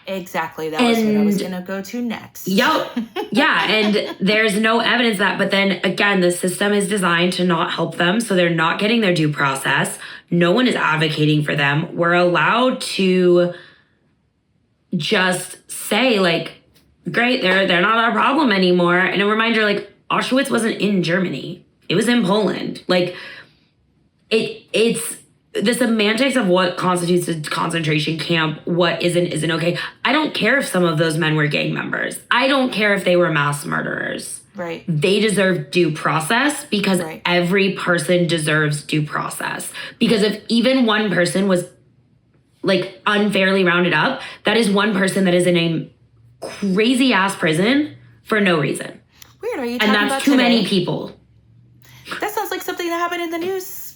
Exactly. That was what I was going to go to next. Yeah. And there's no evidence of that. But then again, the system is designed to not help them. So they're not getting their due process. No one is advocating for them. We're allowed to just say, great, they're not our problem anymore. And a reminder, Auschwitz wasn't in Germany. It was in Poland. It's the semantics of what constitutes a concentration camp, what isn't okay. I don't care if some of those men were gang members. I don't care if they were mass murderers. Right. They deserve due process, because every person deserves due process. Because if even one person was unfairly rounded up, that is one person that is in a crazy ass prison for no reason. Weird. Are you talking about And that's too today? many people. That sounds like something that happened in the news,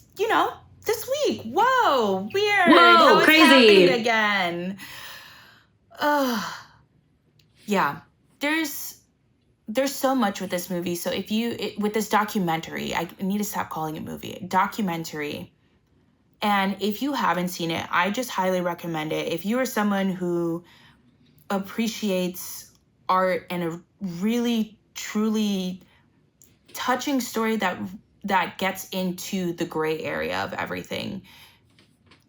this week. Whoa, weird. Whoa, it's crazy. happening again. Yeah. There's so much with this movie. So with this documentary, I need to stop calling it movie, documentary. And if you haven't seen it, I just highly recommend it. If you are someone who appreciates art and a really, truly touching story that gets into the gray area of everything,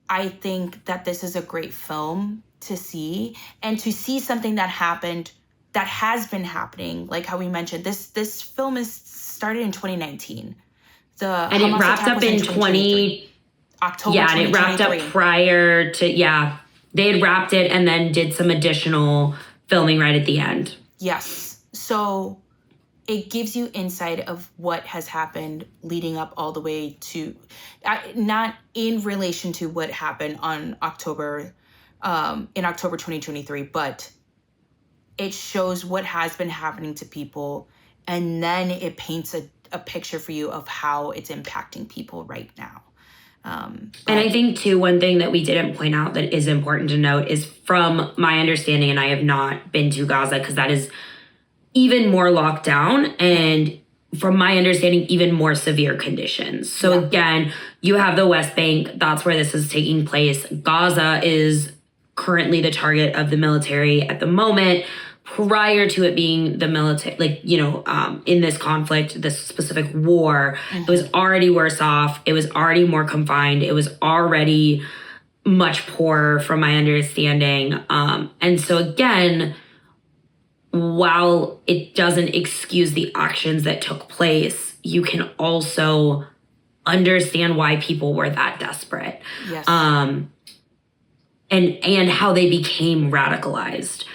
I think that this is a great film to see, and to see something that happened, that has been happening, like how we mentioned. This film is started in 2019. And it wrapped up in October. Yeah, and it wrapped up prior to they had wrapped it and then did some additional filming right at the end. Yes. So it gives you insight of what has happened leading up all the way to, not in relation to what happened on October 2023, but it shows what has been happening to people, and then it paints a picture for you of how it's impacting people right now. And I think, too, one thing that we didn't point out that is important to note is, from my understanding, and I have not been to Gaza because that is even more locked down, and from my understanding, even more severe conditions. So again, you have the West Bank. That's where this is taking place. Gaza is currently the target of the military at the moment. Prior to it being the military, in this conflict, this specific war, it was already worse off. It was already more confined. It was already much poorer, from my understanding. And so again, while it doesn't excuse the actions that took place, you can also understand why people were that desperate. Yes. And how they became radicalized.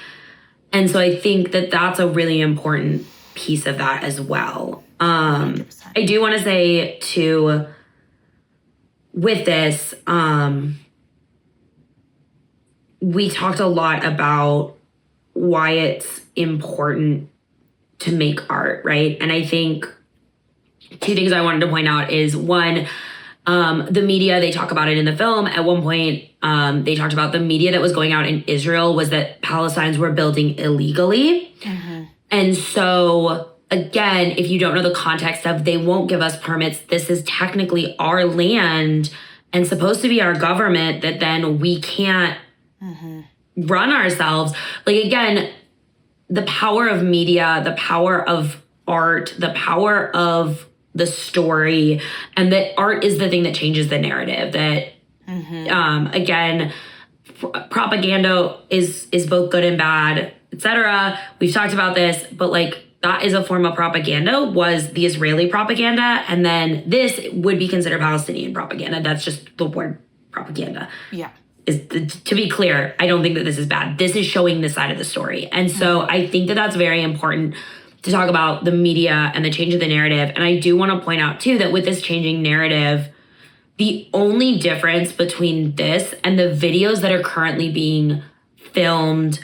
And so I think that that's a really important piece of that as well. 100%. I do want to say too, with this, we talked a lot about why it's important to make art, right? And I think two things I wanted to point out is one, the media, they talk about it in the film. At one point, they talked about the media that was going out in Israel was that Palestinians were building illegally. Mm-hmm. And so, again, if you don't know the context of they won't give us permits, this is technically our land and supposed to be our government, that then we can't run ourselves. Like, again, the power of media, the power of art, the power of the story, and that art is the thing that changes the narrative. That again, propaganda is both good and bad, etc. We've talked about this, but like that is a form of propaganda, was the Israeli propaganda, and then this would be considered Palestinian propaganda. That's just the word propaganda. Yeah. To be clear, I don't think that this is bad. This is showing this side of the story. And so I think that that's very important to talk about the media and the change of the narrative. And I do want to point out too that with this changing narrative, the only difference between this and the videos that are currently being filmed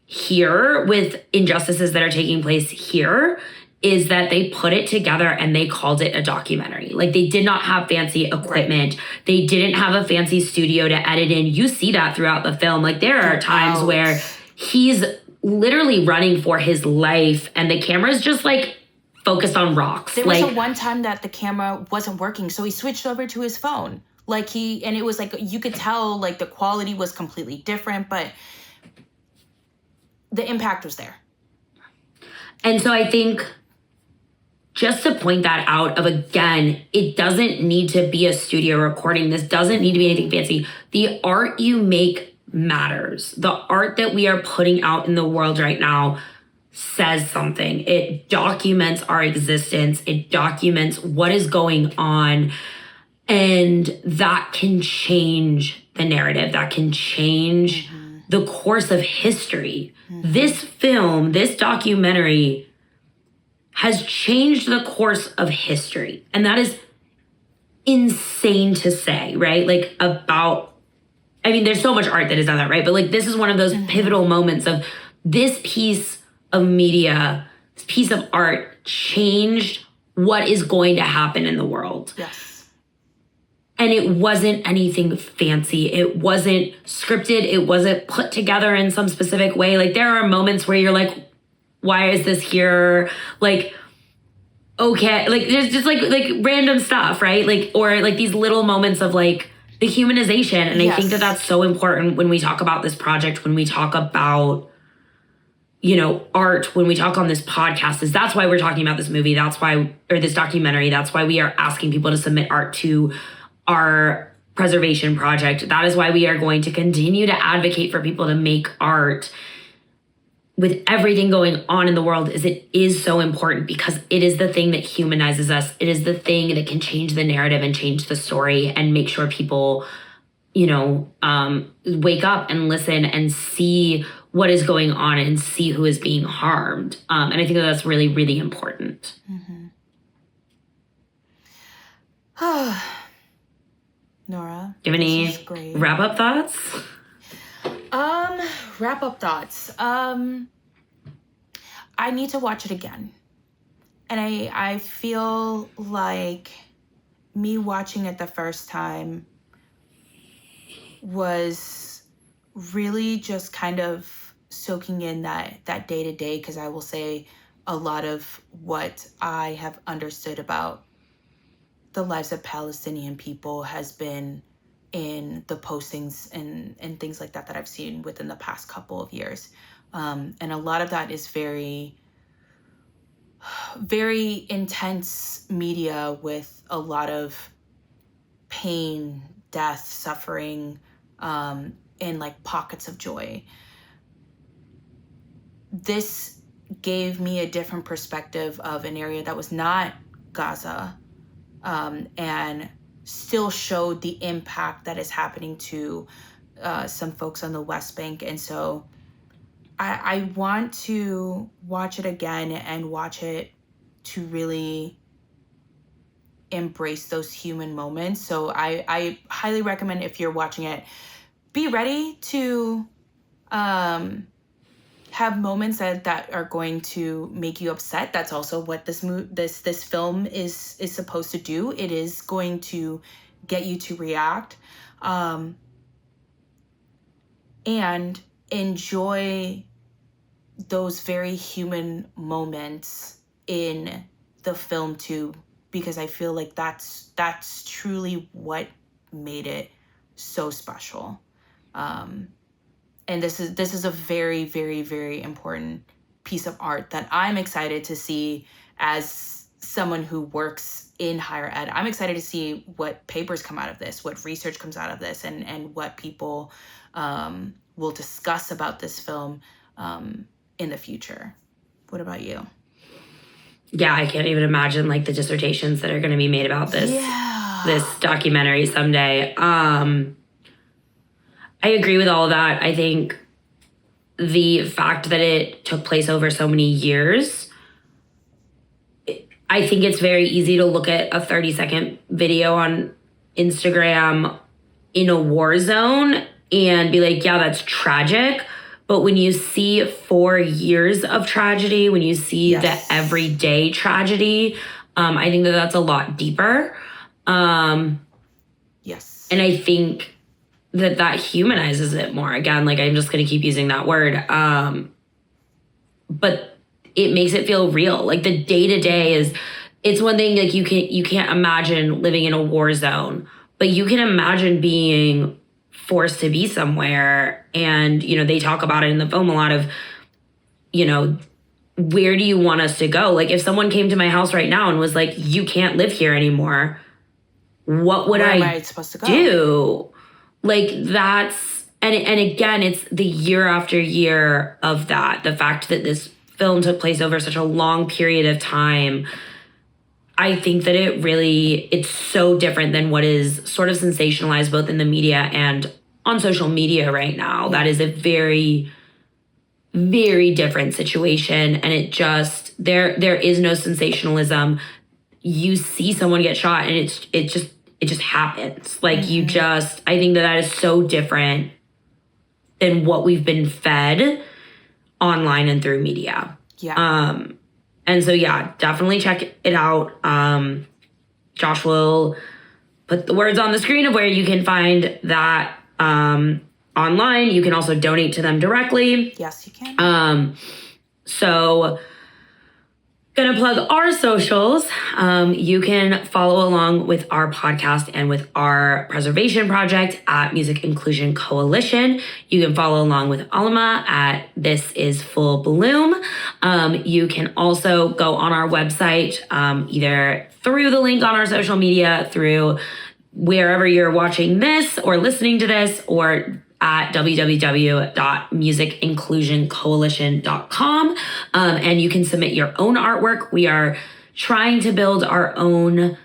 here with injustices that are taking place here is that they put it together and they called it a documentary. Like, they did not have fancy equipment. They didn't have a fancy studio to edit in. You see that throughout the film. Like, there are times where he's literally running for his life and the camera's just like focused on rocks. There was a one time that the camera wasn't working, so he switched over to his phone. And it was like, you could tell like the quality was completely different, but the impact was there. And so I think just to point that out of, again, it doesn't need to be a studio recording. This doesn't need to be anything fancy. The art you make matters. The art that we are putting out in the world right now says something. It documents our existence. It documents what is going on. And that can change the narrative. That can change the course of history. This film, this documentary has changed the course of history. And that is insane to say, right? Like, there's so much art that has done that, right? But like, this is one of those pivotal moments of this piece of media, this piece of art changed what is going to happen in the world. Yes. And it wasn't anything fancy. It wasn't scripted. It wasn't put together in some specific way. Like, there are moments where you're like, why is this here? Like, okay, like there's just like random stuff, right? Like, or like these little moments of like the humanization. And I think that that's so important when we talk about this project, when we talk about, art, when we talk on this podcast, is that's why we're talking about this movie. That's why, or this documentary, that's why we are asking people to submit art to our preservation project. That is why we are going to continue to advocate for people to make art with everything going on in the world. Is it is so important because it is the thing that humanizes us. It is the thing that can change the narrative and change the story and make sure people, wake up and listen and see what is going on and see who is being harmed. And I think that that's really, really important. Nora, do you have any wrap-up thoughts? Wrap-up thoughts. I need to watch it again. And I feel like me watching it the first time was really just kind of soaking in that day-to-day, because I will say a lot of what I have understood about the lives of Palestinian people has been in the postings and things like that I've seen within the past couple of years. And a lot of that is very, very intense media with a lot of pain, death, suffering, and like pockets of joy. this gave me a different perspective of an area that was not Gaza, and still showed the impact that is happening to some folks on the West Bank. And so I want to watch it again and watch it to really embrace those human moments. So I highly recommend, if you're watching it, be ready to have moments that are going to make you upset. That's also what this film is supposed to do. It is going to get you to react, and enjoy those very human moments in the film too, because I feel like that's truly what made it so special. And this is a very, very, very important piece of art that I'm excited to see as someone who works in higher ed. I'm excited to see what papers come out of this, what research comes out of this, and what people will discuss about this film in the future. What about you? Yeah, I can't even imagine like the dissertations that are going to be made about this this documentary someday. I agree with all of that. I think the fact that it took place over so many years, I think it's very easy to look at a 30-second video on Instagram in a war zone and be like, yeah, that's tragic. But when you see 4 years of tragedy, when you see the everyday tragedy, I think that that's a lot deeper. Yes. And I think that humanizes it more. Again, like I'm just going to keep using that word. But it makes it feel real. Like the day-to-day is, it's one thing, like you can't imagine living in a war zone, but you can imagine being forced to be somewhere. And, they talk about it in the film a lot of, where do you want us to go? Like if someone came to my house right now and was like, you can't live here anymore, what would Where am I supposed to go? do? Like that's, and again, it's the year after year of that. The fact that this film took place over such a long period of time, I think that it's so different than what is sort of sensationalized both in the media and on social media right now. Yeah. That is a very, very different situation. And it just, there is no sensationalism. You see someone get shot and it just happens. Like I think that is so different than what we've been fed online and through media. Yeah. And so, yeah, definitely check it out. Josh will put the words on the screen of where you can find that online. You can also donate to them directly. Yes, you can. So gonna plug our socials. You can follow along with our podcast and with our preservation project at Music Inclusion Coalition. You can follow along with Alma at This Is Full Bloom. You can also go on our website, either through the link on our social media, through wherever you're watching this or listening to this, or at www.musicinclusioncoalition.com. And you can submit your own artwork. We are trying to build our own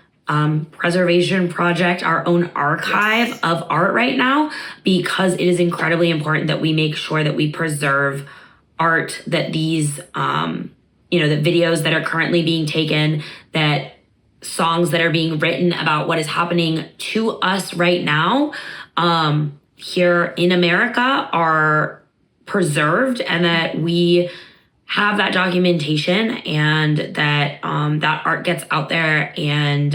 preservation project, our own archive of art right now, because it is incredibly important that we make sure that we preserve art, that these, the videos that are currently being taken, that songs that are being written about what is happening to us right now, here in America are preserved, and that we have that documentation, and that that art gets out there. And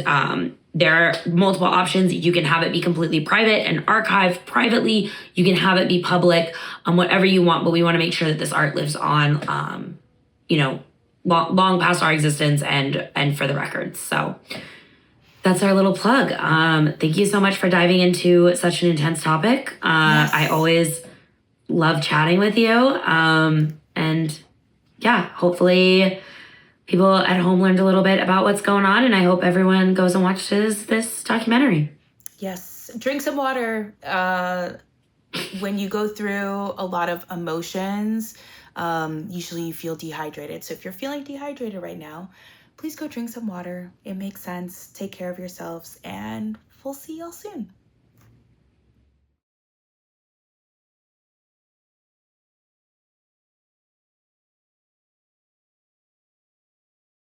there are multiple options. You can have it be completely private and archived privately. You can have it be public, whatever you want. But we want to make sure that this art lives on, long past our existence and for the records. So that's our little plug. Thank you so much for diving into such an intense topic. I always love chatting with you. And yeah, hopefully people at home learned a little bit about what's going on. And I hope everyone goes and watches this documentary. Yes. Drink some water. When you go through a lot of emotions, Usually you feel dehydrated. So if you're feeling dehydrated right now, please go drink some water. It makes sense. Take care of yourselves, and we'll see y'all soon.